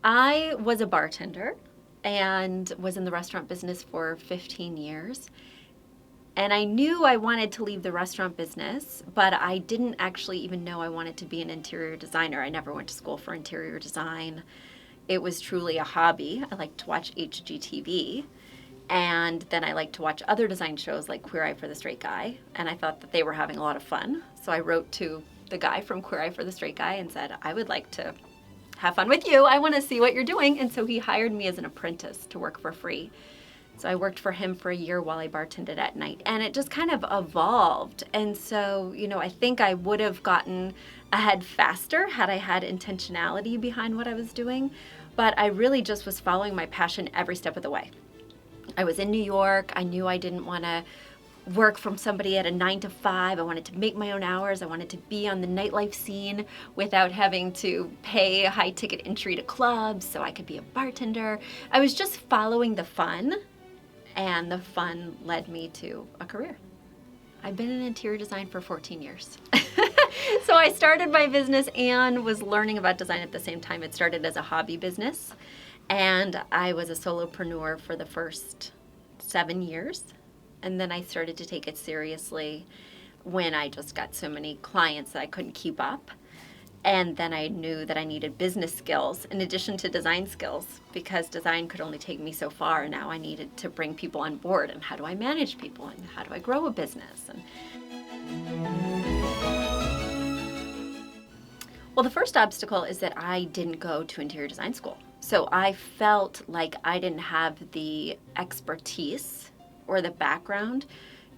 I was a bartender and was in the restaurant business for 15 years. And I knew I wanted to leave the restaurant business, but I didn't actually even know I wanted to be an interior designer. I never went to school for interior design. It was truly a hobby. I liked to watch HGTV. And then I liked to watch other design shows like Queer Eye for the Straight Guy. And I thought that they were having a lot of fun. So I wrote to the guy from Queer Eye for the Straight Guy and said, I would like to have fun with you. I want to see what you're doing. And so he hired me as an apprentice to work for free. So I worked for him for a year while I bartended at night. And it just kind of evolved. And so, I think I would have gotten ahead faster had I had intentionality behind what I was doing. But I really just was following my passion every step of the way. I was in New York. I knew I didn't want to work from somebody at a 9 to 5. I wanted to make my own hours. I wanted to be on the nightlife scene without having to pay a high ticket entry to clubs so I could be a bartender. I was just following the fun, and the fun led me to a career. I've been in interior design for 14 years. So I started my business and was learning about design at the same time. It started as a hobby business, and I was a solopreneur for the first 7 years. And then I started to take it seriously when I just got so many clients that I couldn't keep up. And then I knew that I needed business skills in addition to design skills, because design could only take me so far. Now I needed to bring people on board, and how do I manage people, and how do I grow a business? Well, the first obstacle is that I didn't go to interior design school. So I felt like I didn't have the expertise or the background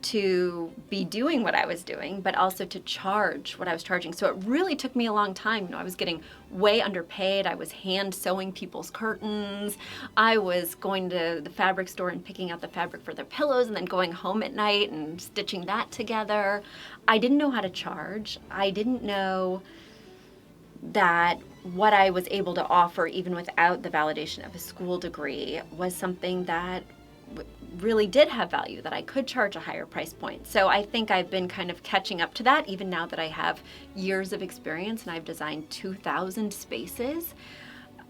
to be doing what I was doing, but also to charge what I was charging. So it really took me a long time. I was getting way underpaid. I was hand sewing people's curtains. I was going to the fabric store and picking out the fabric for their pillows and then going home at night and stitching that together. I didn't know how to charge. I didn't know that what I was able to offer, even without the validation of a school degree, was something that really did have value, that I could charge a higher price point. So I think I've been kind of catching up to that, even now that I have years of experience and I've designed 2,000 spaces.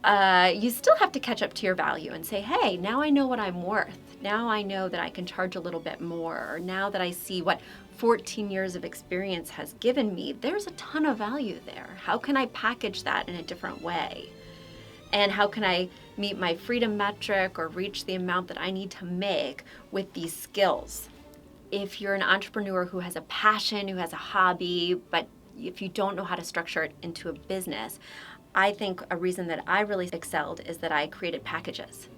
You still have to catch up to your value and say, hey, now I know what I'm worth. Now I know that I can charge a little bit more. Or now that I see what 14 years of experience has given me, there's a ton of value there. How can I package that in a different way? And how can I meet my freedom metric or reach the amount that I need to make with these skills? If you're an entrepreneur who has a passion, who has a hobby, but if you don't know how to structure it into a business, I think a reason that I really excelled is that I created packages.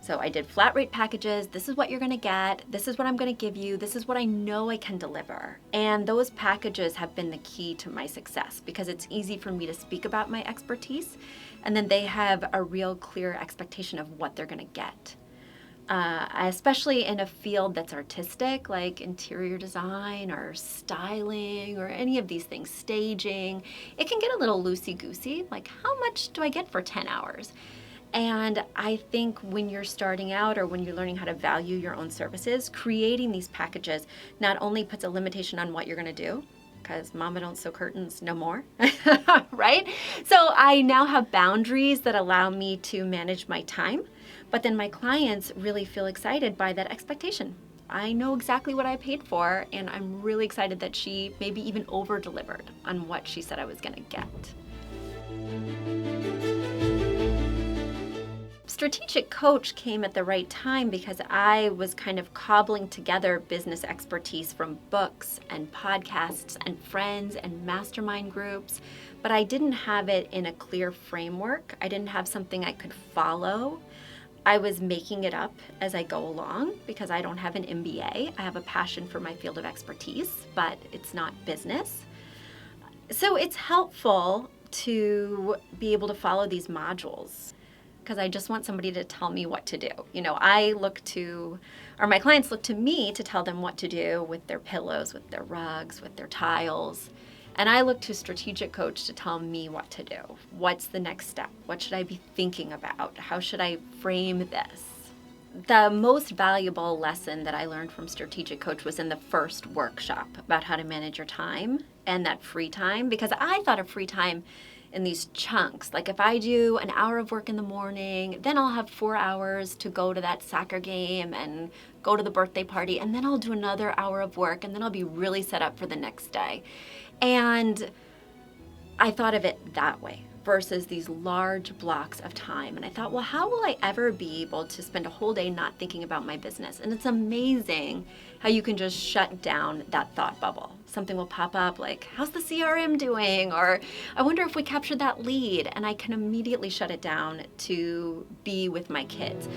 So I did flat rate packages. This is what you're going to get. This is what I'm going to give you. This is what I know I can deliver. And those packages have been the key to my success, because it's easy for me to speak about my expertise, and then they have a real clear expectation of what they're going to get. Especially in a field that's artistic, like interior design or styling or any of these things, staging, it can get a little loosey-goosey. Like, how much do I get for 10 hours? And I think when you're starting out or when you're learning how to value your own services, creating these packages not only puts a limitation on what you're going to do, because mama don't sew curtains no more, right? So I now have boundaries that allow me to manage my time, but then my clients really feel excited by that expectation. I know exactly what I paid for, and I'm really excited that she maybe even over-delivered on what she said I was going to get. Strategic coach came at the right time because I was kind of cobbling together business expertise from books and podcasts and friends and mastermind groups, but I didn't have it in a clear framework. I didn't have something I could follow. I was making it up as I go along because I don't have an MBA. I have a passion for my field of expertise, but it's not business. So it's helpful to be able to follow these modules, because I just want somebody to tell me what to do. My clients look to me to tell them what to do with their pillows, with their rugs, with their tiles. And I look to a strategic coach to tell me what to do. What's the next step? What should I be thinking about? How should I frame this? The most valuable lesson that I learned from strategic coach was in the first workshop about how to manage your time and that free time, because I thought of free time in these chunks. Like if I do an hour of work in the morning, then I'll have 4 hours to go to that soccer game and go to the birthday party, and then I'll do another hour of work, and then I'll be really set up for the next day. And I thought of it that way versus these large blocks of time. And I thought, well, how will I ever be able to spend a whole day not thinking about my business? And it's amazing how you can just shut down that thought bubble. Something will pop up like, how's the CRM doing? Or I wonder if we captured that lead. And I can immediately shut it down to be with my kids.